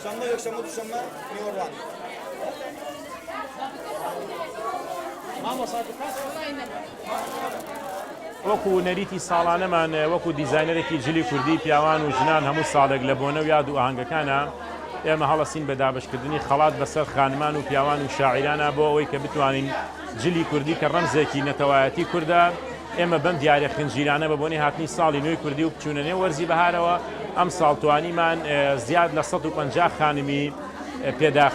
شەمە یەکشەمە دووشەمە میوەڕوان وەکو نەریتی ساڵانەمان وەکو دیزاینەرێکی جلی کوردی پیاوان و ژنان هەموو ساڵێک لە بۆنە و یاد و ئاهەنگەکانە ئێمە هەڵەسین بە دابشکردنی خەڵات بەسەر خانمان و پیاوان و شاعیرانە بۆ ئەوەی کە بتوانین جلی کوردی کە ڕەمزێکی نەتەوایەتی کووردە ئێمە بەم دیارە خنجیرانە بە بۆنی هاتنی ساڵی نوێی کوردی و بچوونەنێ وەرزی بەهارەوە ئەم ساڵ توانیمان زیاد لە 150 خانمی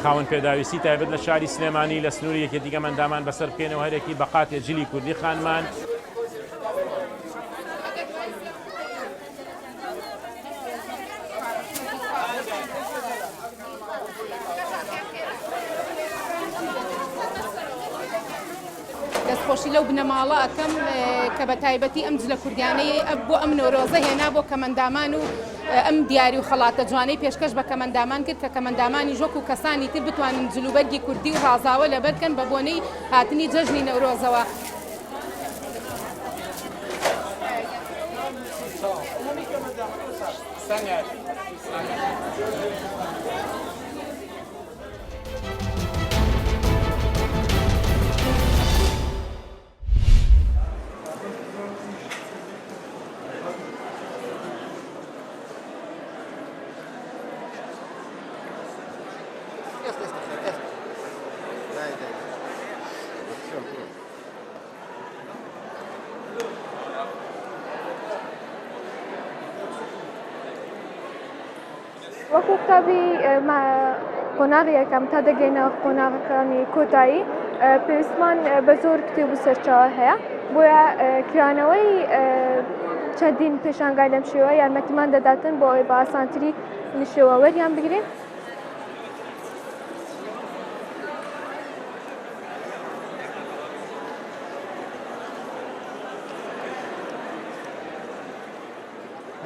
خاوەن پێداویستی تایبەت لە شاری سلێمانی لە سنووری یەکێتیگە مەندامان بەسەر بکەینەوە هەرێکی بەقاتێ جلی کوردی خانمان دەستخۆشی لەو بنەماڵە ئەەکەم کە بە تایبەتی ئەم جلە کوردیانەیە بۆ ئەم نۆرۆزە هێنا بۆ کەمەندامان و ئەم دیاری و خەڵاتە جوانەی پێشکەش بە کەمەندامان کرد کە کەمەندامانی ژۆک و کەسانی تر بتوانن جلوبەرگی کوردی و ڕازاوە لەبەرکەن بە بۆنەی هاتنی جەژنی نەورۆزەوە. وەکو قوتابی قۆناغی یەکەم تا دەگەینەوە قۆناغەکانی کۆتایی پێویستمان بە زۆر کتێب و سەرچاوە هەیە بۆیە کرانەوەی چەندین پێشانگای لەم شێوە یارمەتیمان دەداتن بۆ ئەوەی بە ئاسانتری شێوە وەریان بگرین.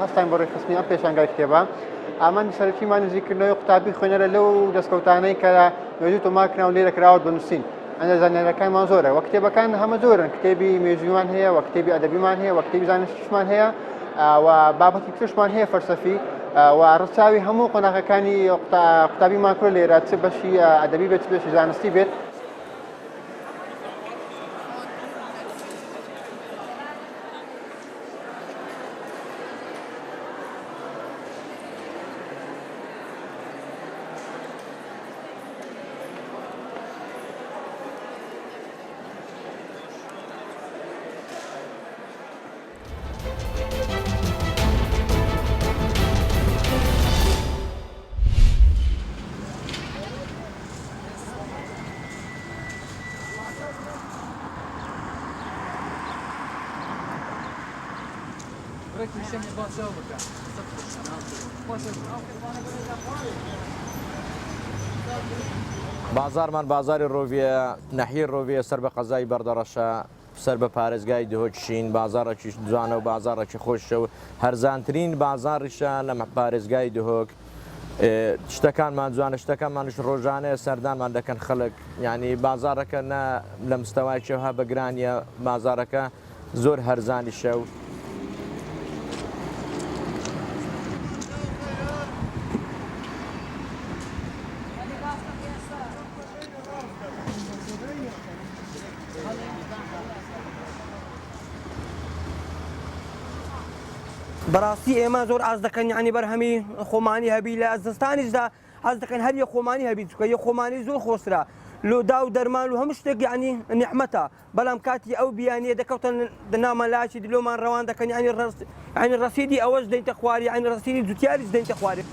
هەستان بۆ ڕێکخستنی ئەم پێشانگای کتێبە ئامانجی سەرەکیمان نزیکردنەوەی قوتابی خوێنەرە لەو دەستکەوتانەی کە مێژوو تۆمارکراون لێرە کراوە بنووسین ئەنە زانیاریەکانمان زۆرە وە کتێبەکان هەمە زۆرن کتێبی مێژوویمان هەیە وە کتێبی ئەدەبیمان هەیە وە کتێبی زانستیشمان هەیە و بابەتی ترشمان هەیە فەلسەفی و ڕەچاوی هەموو قۆناغەکانی قوتابیمان کرد لێرە چ بەشی ئەدەبی بێت چ بەشی زانستی بێت. بازارمان بازاری ڕۆڤیە نەحیر ڕۆڤیە سەر بە قەزای بەردەڕەشە سەر بە پارێزگای دهۆچشین بازارێکی جوانە و بازارێکی خۆشە و هەرزانترین بازاڕیشە لە پارێزگای دهۆک شتەکانمان جوانە شتەکانمانش ڕۆژانەیە سەردانمان دەکەن خەڵک یعنی بازارەکە لە مستەوایکیەوە بەگرانیە بازارەکە زۆر هەرزانیشە و بەڕاستی ئێمە زۆر ئاز دەکەن یعنی بەرهەمی خۆمانی هەبی لە ئەزستانیشدا حەز دەکەن هەر یە خۆمانی هەبی چکە یە خۆمانی زۆر خۆسرا لۆدا و دەرمان و هەموو شتێک یعنی نیحمەتە بەڵام کاتی ئەو بیانیە دەکەوتن نامەلاشی دلۆمان ڕەوان دەکەن یعنی ڕەسیدی ئەوەش دەیتە خواری یعنی ڕەسیدی جوتیاریش دەیتە خواری.